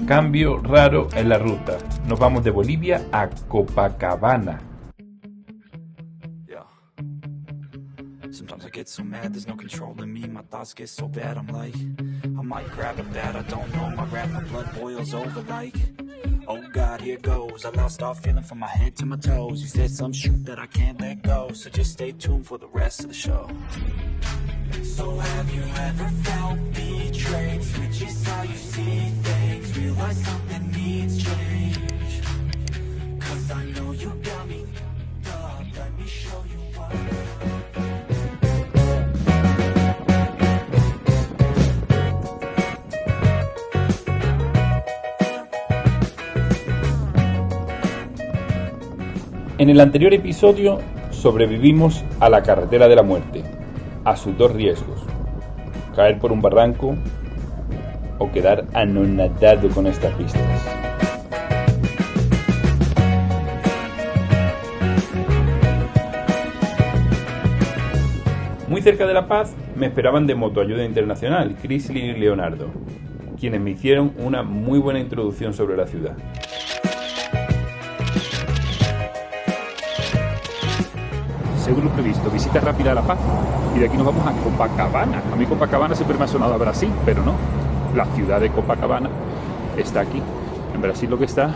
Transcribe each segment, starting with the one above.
Cambio raro en la ruta. Nos vamos de Bolivia a Copacabana. Sometimes I get so mad, there's no controlling me. My thoughts get so bad, I'm like, I might grab a bat, I don't know. My rap, my blood boils over like, oh God, here goes. I lost all feeling from my head to my toes. You said some shit that I can't let go, so just stay tuned for the rest of the show. So have you ever felt betrayed? Switches how you see things, realize something needs change. Cause I know you got me up, let me show you what. En el anterior episodio sobrevivimos a la carretera de la muerte, a sus dos riesgos: caer por un barranco o quedar anonadado con estas vistas. Muy cerca de La Paz me esperaban de Motoayuda Internacional, Crisley y Leonardo, quienes me hicieron una muy buena introducción sobre la ciudad. Según lo previsto, visita rápida a La Paz y de aquí nos vamos a Copacabana. A mí Copacabana siempre me ha sonado a Brasil, pero no. La ciudad de Copacabana está aquí. En Brasil lo que está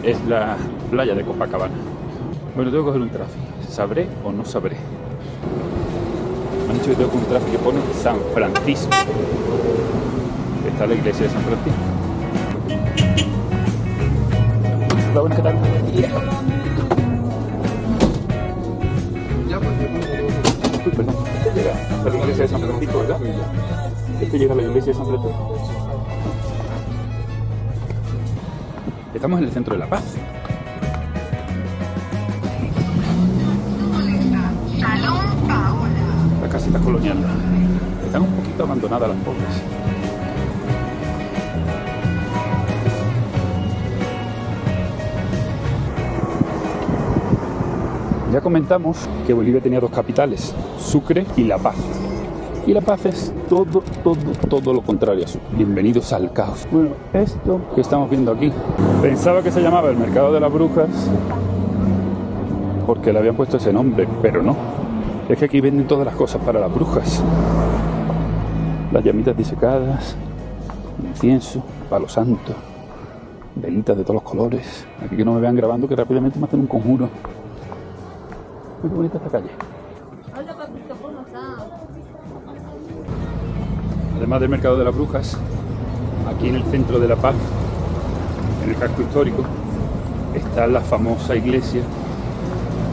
es la playa de Copacabana. Bueno, tengo que coger un tráfico. ¿Sabré o no sabré? Me han dicho que tengo que un tráfico que pone San Francisco. Está la iglesia de San Francisco. Hola, buenas, ¿qué tal? Perdón, este llega a la iglesia de San Francisco, ¿verdad? Este llega a la iglesia de San Francisco. Estamos en el centro de La Paz. Las casitas coloniales. Están un poquito abandonadas las pobres. Ya comentamos que Bolivia tenía dos capitales, Sucre y La Paz. Y La Paz es todo lo contrario a Sucre. Bienvenidos al caos. Bueno, esto que estamos viendo aquí, pensaba que se llamaba el Mercado de las Brujas porque le habían puesto ese nombre, pero no. Es que aquí venden todas las cosas para las brujas. Las llamitas disecadas, incienso, palo santo, velitas de todos los colores. Aquí que no me vean grabando, que rápidamente me hacen un conjuro. Muy bonita esta calle. Además del Mercado de las Brujas, aquí en el centro de La Paz, en el casco histórico, está la famosa iglesia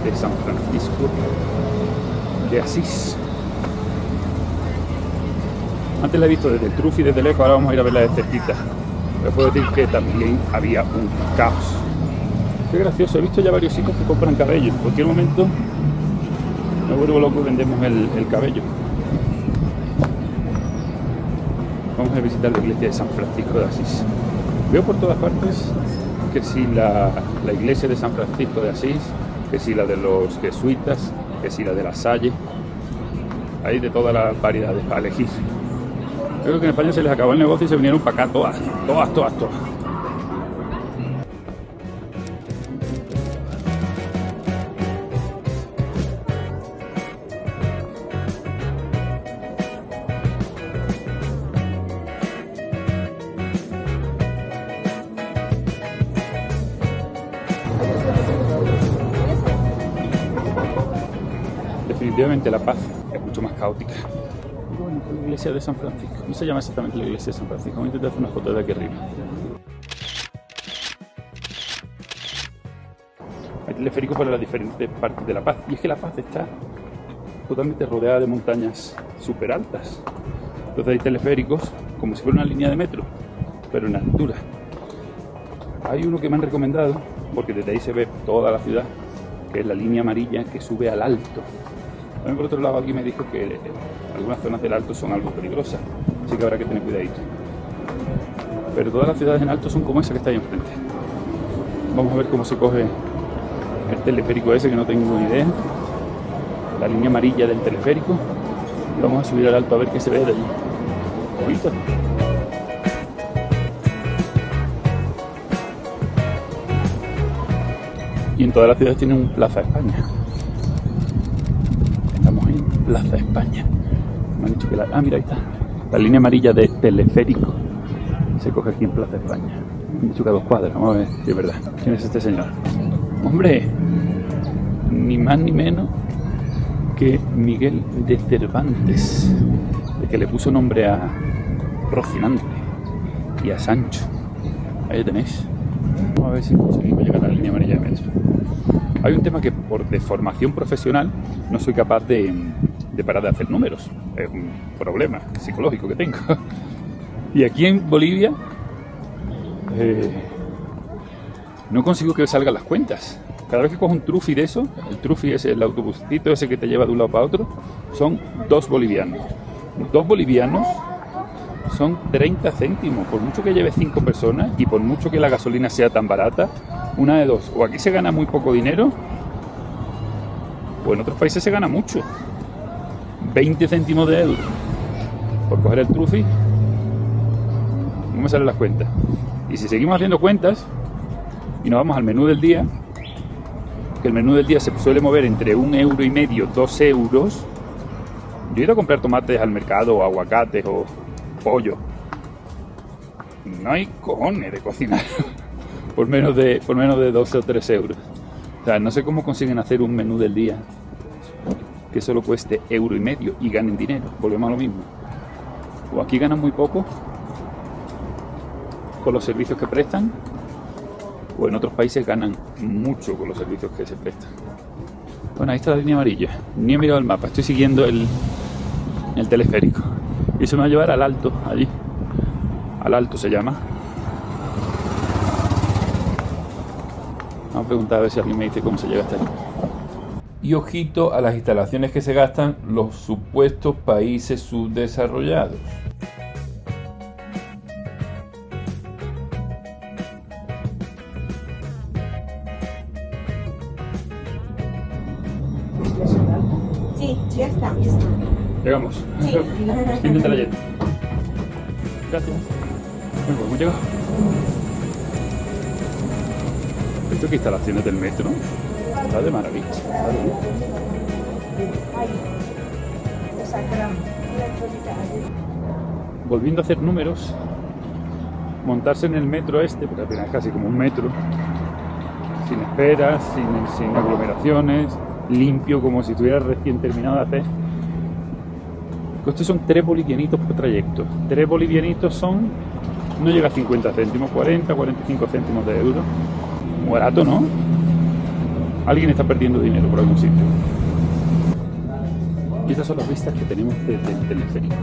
de San Francisco de Asís. Antes la he visto desde el Trufi, desde lejos, ahora vamos a ir a verla de cerquita. Les puedo decir que también había un caos. Qué gracioso, he visto ya varios chicos que compran cabello. En cualquier momento me vuelvo loco y vendemos el cabello. Vamos a visitar la iglesia de San Francisco de Asís. Veo por todas partes que si la iglesia de San Francisco de Asís, que si la de los jesuitas, que si la de la Salle. Hay de todas las variedades para elegir. Creo que en España se les acabó el negocio y se vinieron para acá todas. Definitivamente La Paz es mucho más caótica. Bueno, la iglesia de San Francisco. No se llama exactamente la iglesia de San Francisco. Voy a intentar hacer una foto de aquí arriba. Hay teleféricos para las diferentes partes de La Paz. Y es que La Paz está totalmente rodeada de montañas súper altas. Entonces hay teleféricos como si fuera una línea de metro, pero en altura. Hay uno que me han recomendado, porque desde ahí se ve toda la ciudad, que es la línea amarilla que sube al alto. También por otro lado aquí me dijo que algunas zonas del alto son algo peligrosas, así que habrá que tener cuidadito. Pero todas las ciudades en alto son como esa que está ahí enfrente. Vamos a ver cómo se coge el teleférico ese, que no tengo ni idea. La línea amarilla del teleférico. Vamos a subir al alto a ver qué se ve de allí. Bonito. Y en todas las ciudades tienen un Plaza España. Estamos en Plaza España. Me han dicho que mira, ahí está. La línea amarilla de teleférico se coge aquí en Plaza España. Me han dicho que a 2 cuadras. Vamos a ver si es verdad. ¿Quién es este señor? Hombre, ni más ni menos que Miguel de Cervantes, el que le puso nombre a Rocinante y a Sancho. Ahí tenéis. Vamos a ver si conseguimos llegar a la línea amarilla de metro. Hay un tema que por deformación profesional no soy capaz de parar de hacer números. Es un problema psicológico que tengo. Y aquí en Bolivia no consigo que salgan las cuentas. Cada vez que cojo un trufi de eso, el trufi es el autobusito ese que te lleva de un lado para otro, son 2 bolivianos. 2 bolivianos son 30 céntimos, por mucho que lleve 5 personas y por mucho que la gasolina sea tan barata, una de dos, o aquí se gana muy poco dinero, o en otros países se gana mucho. 20 céntimos de euro por coger el trufi, no me salen las cuentas. Y si seguimos haciendo cuentas y nos vamos al menú del día, que el menú del día se suele mover entre 1,5 €, 2 euros. Yo he ido a comprar tomates al mercado, o aguacates, o pollo. No hay cojones de cocinar por menos de 12 o 3 euros. O sea, no sé cómo consiguen hacer un menú del día que solo cueste 1,5 € y ganen dinero. Volvemos a lo mismo. O aquí ganan muy poco con los servicios que prestan, o en otros países ganan mucho con los servicios que se prestan. Bueno, ahí está la línea amarilla. Ni he mirado el mapa, estoy siguiendo el teleférico. Y eso me va a llevar al Alto, allí. Al Alto se llama. Vamos a preguntar a ver si alguien me dice cómo se llega hasta allí. Y ojito a las instalaciones que se gastan los supuestos países subdesarrollados. Sí, ya estamos. Llegamos. Sí. Siéntate la llanta. Gracias. Bueno, pues hemos llegado. ¿Esto qué instalaciones del metro? Está de maravilla. Volviendo a hacer números, montarse en el metro este, porque al final es casi como un metro, sin esperas, sin aglomeraciones, limpio, como si estuviera recién terminado de hacer. Estos son 3 bolivianitos por trayecto. 3 bolivianitos son, no llega a 50 céntimos, 40, 45 céntimos de euro. Muy barato, ¿no? Alguien está perdiendo dinero por algún sitio. Y estas son las vistas que tenemos desde el teleférico.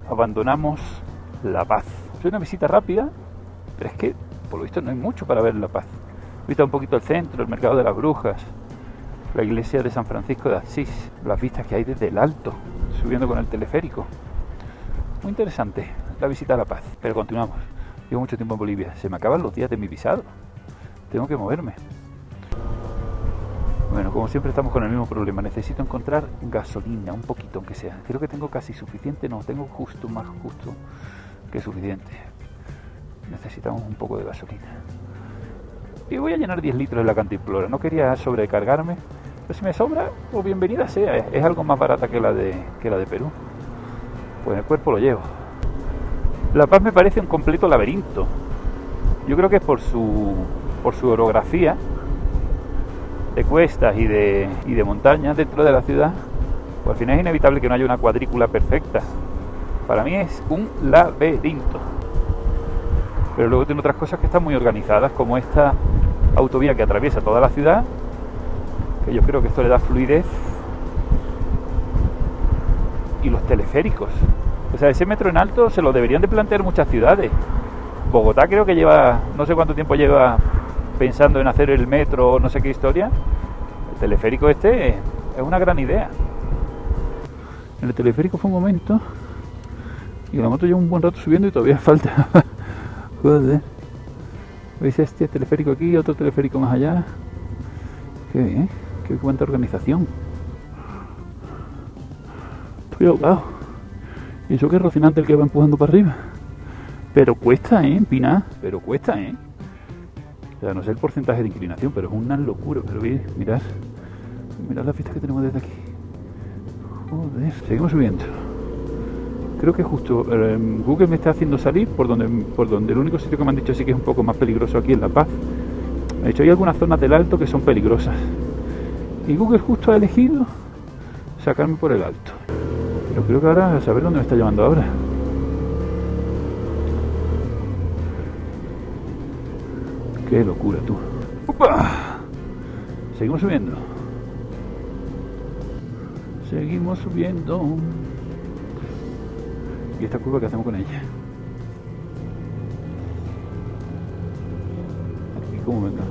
Abandonamos La Paz. Es una visita rápida, pero es que por lo visto no hay mucho para ver en La Paz. He visto un poquito el centro, el mercado de las brujas, la iglesia de San Francisco de Asís, las vistas que hay desde el Alto, subiendo con el teleférico. Muy interesante la visita a La Paz, pero continuamos. Llevo mucho tiempo en Bolivia, se me acaban los días de mi visado, tengo que moverme. Bueno, como siempre estamos con el mismo problema, necesito encontrar gasolina, un poquito aunque sea. Creo que tengo casi suficiente, no, tengo justo, más justo que suficiente. Necesitamos un poco de gasolina. Y voy a llenar 10 litros de la cantimplora, no quería sobrecargarme, pero si me sobra, pues bienvenida sea, es algo más barata que la de Perú. Pues el cuerpo lo llevo. La Paz me parece un completo laberinto. Yo creo que es por su orografía de cuestas y de montañas dentro de la ciudad, pues al final es inevitable que no haya una cuadrícula perfecta. Para mí es un laberinto. Pero luego tiene otras cosas que están muy organizadas, como esta autovía que atraviesa toda la ciudad, que yo creo que esto le da fluidez, y los teleféricos. O sea, ese metro en alto se lo deberían de plantear muchas ciudades. Bogotá creo que lleva, no sé cuánto tiempo lleva pensando en hacer el metro o no sé qué historia. El teleférico este es una gran idea. El teleférico fue un momento y la moto lleva un buen rato subiendo y todavía falta. Joder. ¿Veis este teleférico aquí, otro teleférico más allá? Qué bien, qué cuánta organización. Estoy ahogado. Y eso que es Rocinante el que va empujando para arriba. Pero cuesta, empinar. Pero cuesta, O sea, no sé el porcentaje de inclinación, pero es una locura. Pero mirad las vistas que tenemos desde aquí. Joder, seguimos subiendo. Creo que justo Google me está haciendo salir por donde el único sitio que me han dicho así que es un poco más peligroso aquí en La Paz. De hecho, hay algunas zonas del alto que son peligrosas. Y Google justo ha elegido sacarme por el alto. Pero creo que ahora a saber dónde me está llevando ahora. Qué locura, tú. ¡Upa! Seguimos subiendo. Seguimos subiendo. ¿Y esta curva qué hacemos con ella? Aquí cómo venga.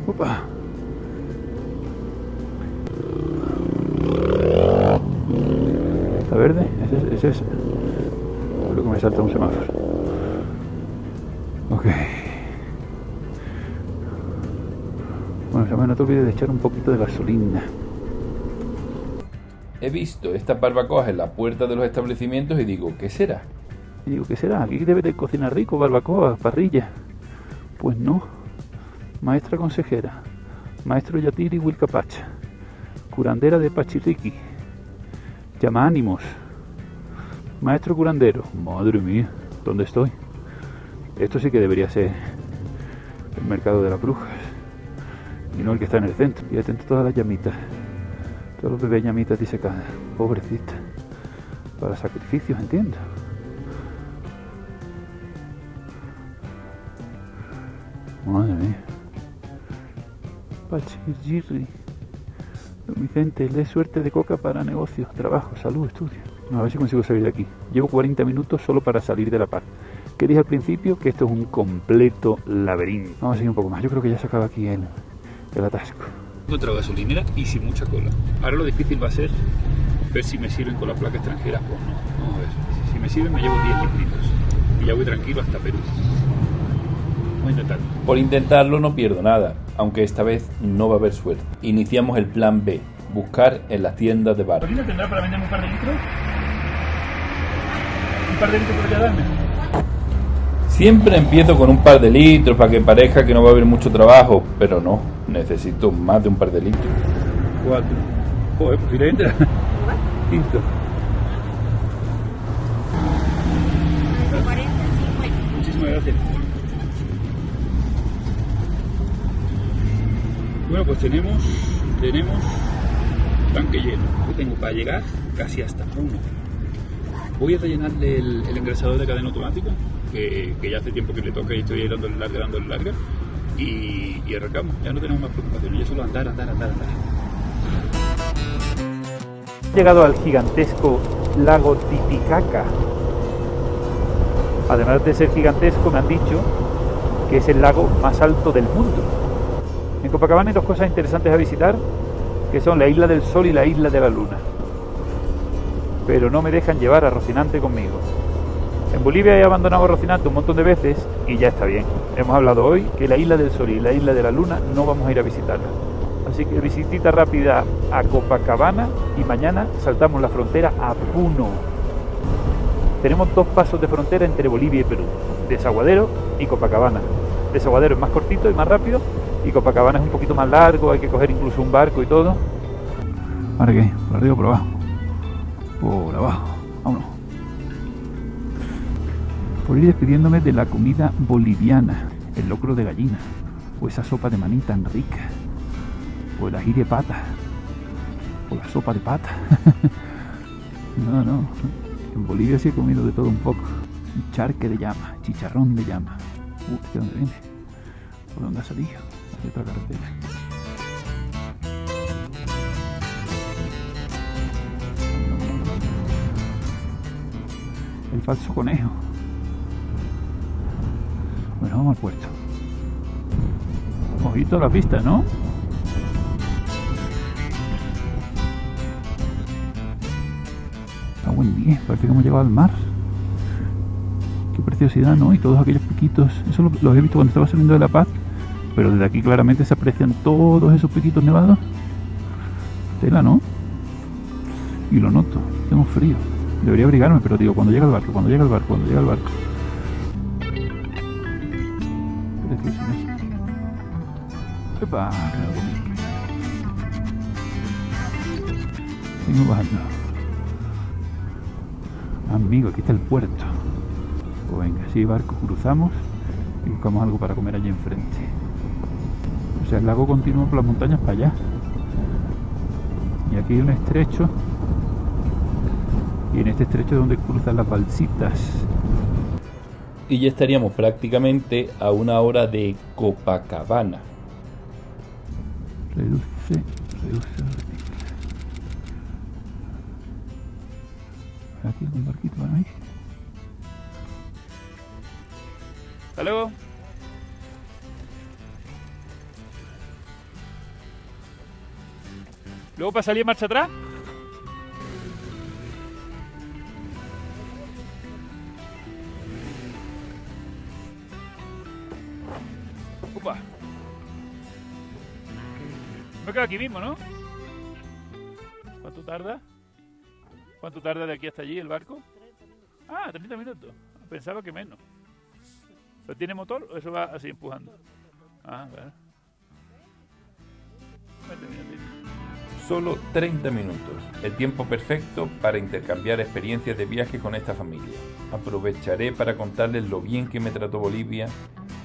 ¡Upa! ¿Está verde? Ese es lo que me salta un semáforo. Ok. Bueno, Samuel, no te olvides de echar un poquito de gasolina. He visto estas barbacoas en la puerta de los establecimientos y digo, ¿qué será? Y digo, ¿qué será? Aquí debe de cocinar rico, barbacoa, parrilla. Pues no. Maestra consejera, maestro Yatiri Wilcapacha, curandera de Pachiriqui, llama ánimos, maestro curandero. Madre mía, ¿dónde estoy? Esto sí que debería ser el mercado de las brujas y no el que está en el centro. Y atento a todas las llamitas, todos los bebés llamitas disecadas, pobrecitas, para sacrificios, entiendo. Madre mía. Pachirri. Don Vicente, le suerte de coca para negocios, trabajo, salud, estudio. A ver si consigo salir de aquí. Llevo 40 minutos solo para salir de La Paz. Que dije al principio que esto es un completo laberinto. Vamos a seguir un poco más. Yo creo que ya se acaba aquí el atasco. Otra gasolinera y sin mucha cola. Ahora lo difícil va a ser ver si me sirven con la placa extranjera o no. Vamos a ver. Si me sirven me llevo 10 litritos. Y ya voy tranquilo hasta Perú. Voy a intentarlo. Por intentarlo no pierdo nada, aunque esta vez no va a haber suerte. Iniciamos el plan B, buscar en las tiendas de bar. ¿Gasolina tendrá para venderme un par de litros? ¿Un par de litros podría darme? Siempre empiezo con un par de litros para que parezca que no va a haber mucho trabajo, pero no, necesito más de un par de litros. 4. Joder, pues iré entra. Quinto. 40, 50. Muchísimas gracias. Bueno, pues tenemos tanque lleno. Yo tengo para llegar casi hasta 1. Voy a rellenarle el engrasador de cadena automática, que ya hace tiempo que le toca y estoy ahí dándole larga. Y arrancamos, ya no tenemos más preocupaciones, ya solo andar. He llegado al gigantesco lago Titicaca. Además de ser gigantesco, me han dicho que es el lago más alto del mundo. En Copacabana hay dos cosas interesantes a visitar, que son la Isla del Sol y la Isla de la Luna. Pero no me dejan llevar a Rocinante conmigo. En Bolivia he abandonado a Rocinante un montón de veces y ya está bien. Hemos hablado hoy que la Isla del Sol y la Isla de la Luna no vamos a ir a visitarla. Así que visitita rápida a Copacabana y mañana saltamos la frontera a Puno. Tenemos 2 pasos de frontera entre Bolivia y Perú, Desaguadero y Copacabana. Desaguadero es más cortito y más rápido y Copacabana es un poquito más largo, hay que coger incluso un barco y todo. ¿Ahora qué? ¿Por arriba o por abajo? Por abajo, vámonos. Por ir despidiéndome de la comida boliviana, el locro de gallina, o esa sopa de maní tan rica, o el ají de pata, o la sopa de pata. No, en Bolivia sí he comido de todo un poco. Un charque de llama, chicharrón de llama. ¿De dónde viene? ¿Por dónde ha salido? Hacia otra carretera. El falso conejo. Bueno, vamos al puerto. Ojito a la pista, ¿no? Está buen día, parece que hemos llegado al mar. Qué preciosidad, ¿no? Y todos aquellos piquitos, eso los he visto cuando estaba saliendo de La Paz, pero desde aquí claramente se aprecian todos esos piquitos nevados. tela, ¿no? Y lo noto, tengo frío. Debería abrigarme, pero digo, cuando llega el barco, cuando llega el barco, cuando llega el barco. Precioso, ¿no? ¡Epa! Me lo comí. Seguimos bajando. Amigo, aquí está el puerto. Pues venga, sí, barco, cruzamos y buscamos algo para comer allí enfrente. O sea, el lago continúa por las montañas para allá. Y aquí hay un estrecho. Y en este estrecho es donde cruzan las balsitas. Y ya estaríamos prácticamente a 1 hora de Copacabana. Reduce. Aquí hay un barquito para mí. Hasta luego. Luego para salir marcha atrás. Opa. Me quedo aquí mismo, ¿no? ¿Cuánto tarda? ¿Cuánto tarda de aquí hasta allí el barco? 30 minutos. Ah, 30 minutos. Pensaba que menos. ¿Pero tiene motor o eso va así empujando? Ah, vale. 20 minutos. Solo 30 minutos, el tiempo perfecto para intercambiar experiencias de viaje con esta familia. Aprovecharé para contarles lo bien que me trató Bolivia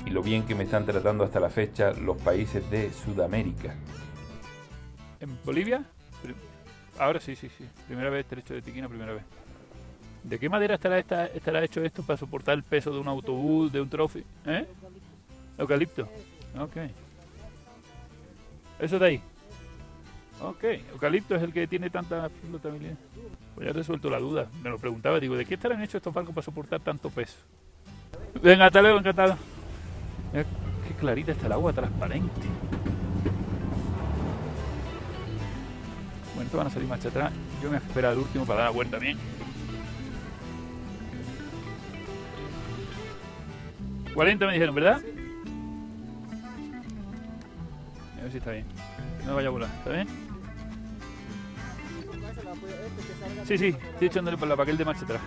y lo bien que me están tratando hasta la fecha los países de Sudamérica. ¿En Bolivia? Ahora sí. Primera vez, estrecho de Tiquina, primera vez. ¿De qué madera estará hecho esto para soportar el peso de un autobús, de un trophy? ¿Eh? Eucalipto. Ok. ¿Eso de ahí? Ok. Eucalipto es el que tiene tanta flotabilidad. Pues ya he resuelto la duda. Me lo preguntaba, digo, ¿de qué estarán hechos estos barcos para soportar tanto peso? Venga, hasta luego, encantado. Mira qué clarita está el agua, transparente. Bueno, estos van a salir marcha atrás. Yo me voy a esperar al último para dar la vuelta bien. 40 me dijeron, ¿verdad? A ver si está bien. No vaya a volar, ¿está bien? Sí, estoy echándole por la paquel de marcha atrás.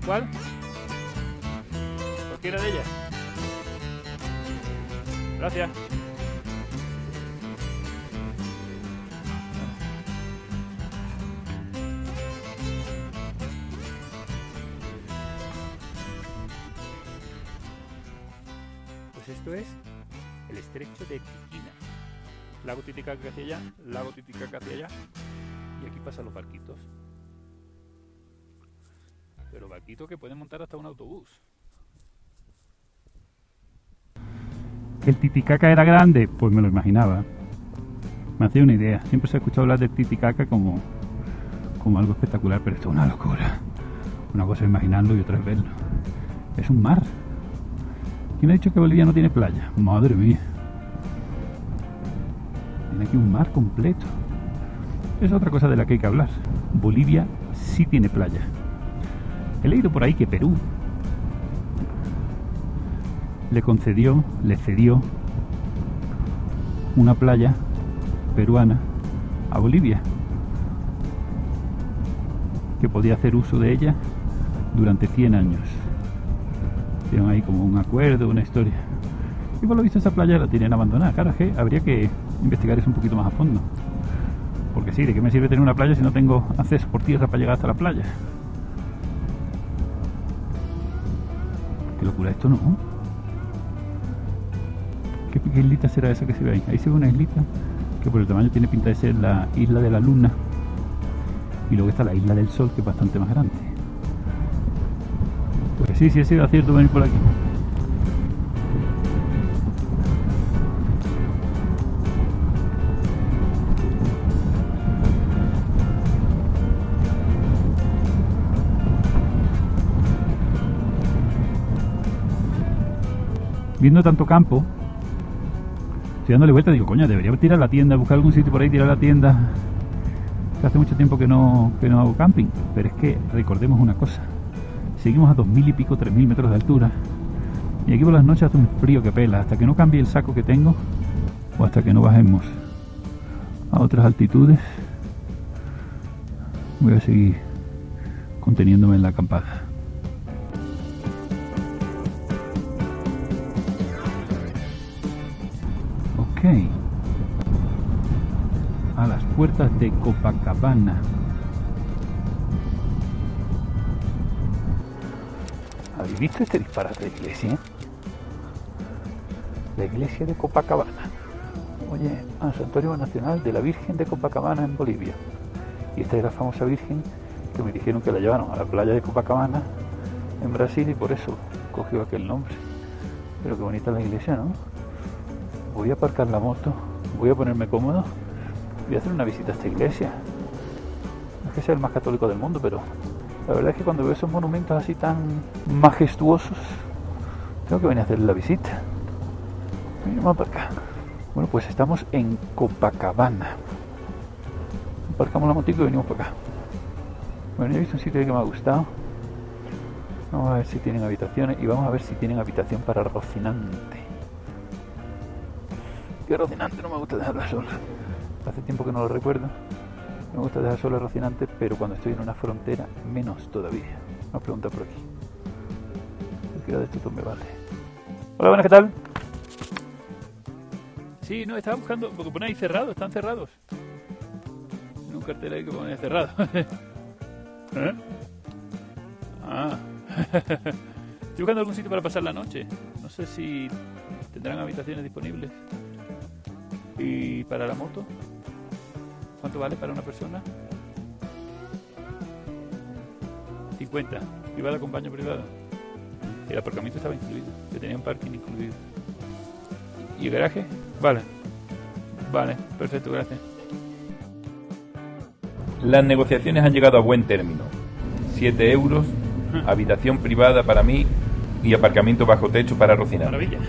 ¿Cuál? Cualquiera de ellas. Gracias. Pues esto es el estrecho de Tiquina. Lago Titicaca hacia allá, lago Titicaca hacia allá. Y aquí pasan los barquitos. Pero barquitos que pueden montar hasta un autobús. ¿Que el Titicaca era grande? Pues me lo imaginaba. Me hacía una idea. Siempre se ha escuchado hablar del Titicaca como algo espectacular, pero esto es una locura. Una cosa es imaginarlo y otra es verlo. Es un mar. ¿Quién ha dicho que Bolivia no tiene playa? Madre mía. Tiene aquí un mar completo. Es otra cosa de la que hay que hablar. Bolivia sí tiene playa. He leído por ahí que Perú le cedió una playa peruana a Bolivia, que podía hacer uso de ella durante 100 años. Hicieron ahí como un acuerdo, una historia. Y por lo visto esa playa la tienen abandonada. Claro, es que habría que investigar eso un poquito más a fondo. Porque sí, ¿de qué me sirve tener una playa si no tengo acceso por tierra para llegar hasta la playa? Qué locura esto, ¿no? ¿Qué islita será esa que se ve ahí? Ahí se ve una islita que por el tamaño tiene pinta de ser la isla de la Luna. Y luego está la isla del Sol, que es bastante más grande. Pues sí, ha sido acierto venir por aquí. Viendo tanto campo, Estoy dándole vuelta y digo, coño, debería tirar la tienda, buscar algún sitio por ahí, tirar la tienda. Que hace mucho tiempo que no hago camping. Pero es que recordemos una cosa. Seguimos a 2000 y pico, 3000 metros de altura. Y aquí por las noches hace un frío que pela. Hasta que no cambie el saco que tengo, o hasta que no bajemos a otras altitudes, voy a seguir conteniéndome en la acampada. Ok, a las puertas de Copacabana. ¿Habéis visto este disparate de iglesia? La iglesia de Copacabana. Oye, Santuario Nacional de la Virgen de Copacabana en Bolivia. Y esta es la famosa Virgen que me dijeron que la llevaron a la playa de Copacabana en Brasil y por eso cogió aquel nombre. Pero qué bonita la iglesia, ¿no? Voy a aparcar la moto, voy a ponerme cómodo, voy a hacer una visita a esta iglesia. No es que sea el más católico del mundo, pero la verdad es que cuando veo esos monumentos así tan majestuosos, tengo que venir a hacer la visita. Vamos para acá. Bueno, pues estamos en Copacabana. Aparcamos la motito y venimos para acá. Bueno, he visto un sitio que me ha gustado. Vamos a ver si tienen habitaciones y vamos a ver si tienen habitación para Rocinante. Que Rocinante no me gusta dejarla sola. Hace tiempo que no lo recuerdo. Me gusta dejar sola a Rocinante, pero cuando estoy en una frontera, menos todavía. Vamos a preguntar por aquí. Cualquiera de estos dos me vale. Hola, buenas, ¿qué tal? Sí, no, estaba buscando, porque pone ahí cerrados, están cerrados. En un cartel ahí que pone cerrado. ¿Eh? Ah. Estoy buscando algún sitio para pasar la noche. No sé si tendrán habitaciones disponibles. ¿Y para la moto? ¿Cuánto vale para una persona? 50. ¿Privada con baño privado? El aparcamiento estaba incluido. Que tenía un parking incluido. ¿Y el garaje? Vale. Vale, perfecto, gracias. Las negociaciones han llegado a buen término. 7 euros, habitación privada para mí y aparcamiento bajo techo para Rocinante. Maravilla.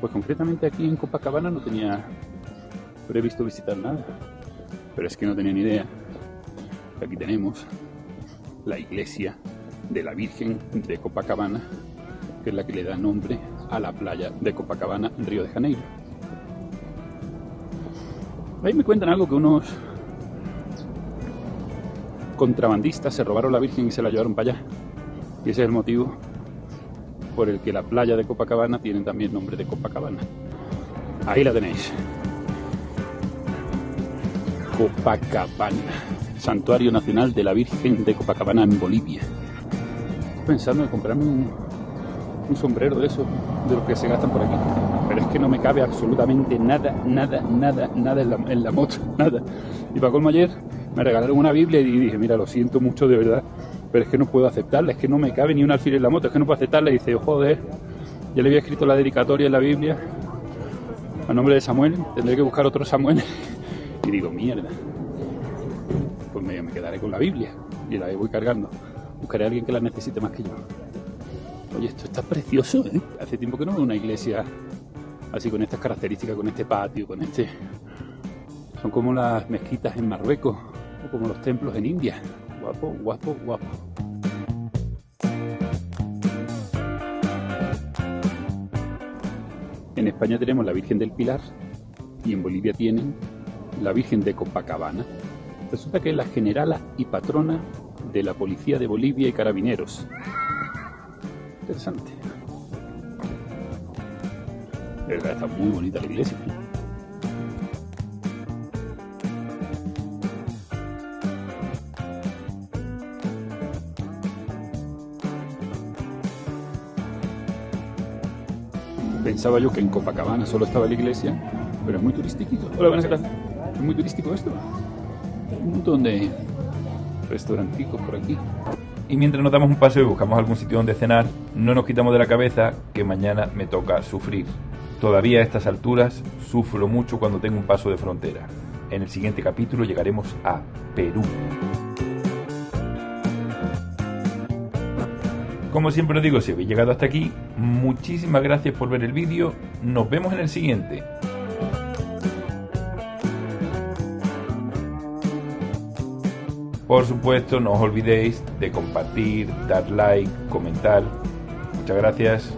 Pues concretamente aquí en Copacabana no tenía previsto visitar nada. Pero es que no tenía ni idea. Aquí tenemos la iglesia de la Virgen de Copacabana, que es la que le da nombre a la playa de Copacabana en Río de Janeiro. Ahí me cuentan algo que unos contrabandistas se robaron la Virgen y se la llevaron para allá. Y ese es el motivo por el que la playa de Copacabana tiene también nombre de Copacabana. Ahí la tenéis. Copacabana, Santuario Nacional de la Virgen de Copacabana en Bolivia. Estoy pensando en comprarme un sombrero de esos, de los que se gastan por aquí. Pero es que no me cabe absolutamente nada en la moto, nada. Y para colmo ayer me regalaron una Biblia y dije, mira, lo siento mucho de verdad, pero es que no puedo aceptarla, es que no me cabe ni un alfiler en la moto, es que no puedo aceptarla. Y dice, joder, ya le había escrito la dedicatoria en la Biblia a nombre de Samuel, tendré que buscar otro Samuel. Y digo, mierda, pues me quedaré con la Biblia y la voy cargando. Buscaré a alguien que la necesite más que yo. Oye, esto está precioso, ¿eh? Hace tiempo que no veo una iglesia así con estas características, con este patio, con este... Son como las mezquitas en Marruecos o como los templos en India. Guapo, guapo, guapo. En España tenemos la Virgen del Pilar y en Bolivia tienen la Virgen de Copacabana. Resulta que es la generala y patrona de la Policía de Bolivia y Carabineros. Interesante. De verdad, está muy bonita la iglesia. Pensaba yo que en Copacabana solo estaba la iglesia, pero es muy turístico. Hola, buenas, ¿qué tal? Es muy turístico esto. Hay un montón de restauranticos por aquí. Y mientras nos damos un paseo y buscamos algún sitio donde cenar, no nos quitamos de la cabeza que mañana me toca sufrir. Todavía a estas alturas sufro mucho cuando tengo un paso de frontera. En el siguiente capítulo llegaremos a Perú. Como siempre os digo, si habéis llegado hasta aquí, muchísimas gracias por ver el vídeo. Nos vemos en el siguiente. Por supuesto, no os olvidéis de compartir, dar like, comentar. Muchas gracias.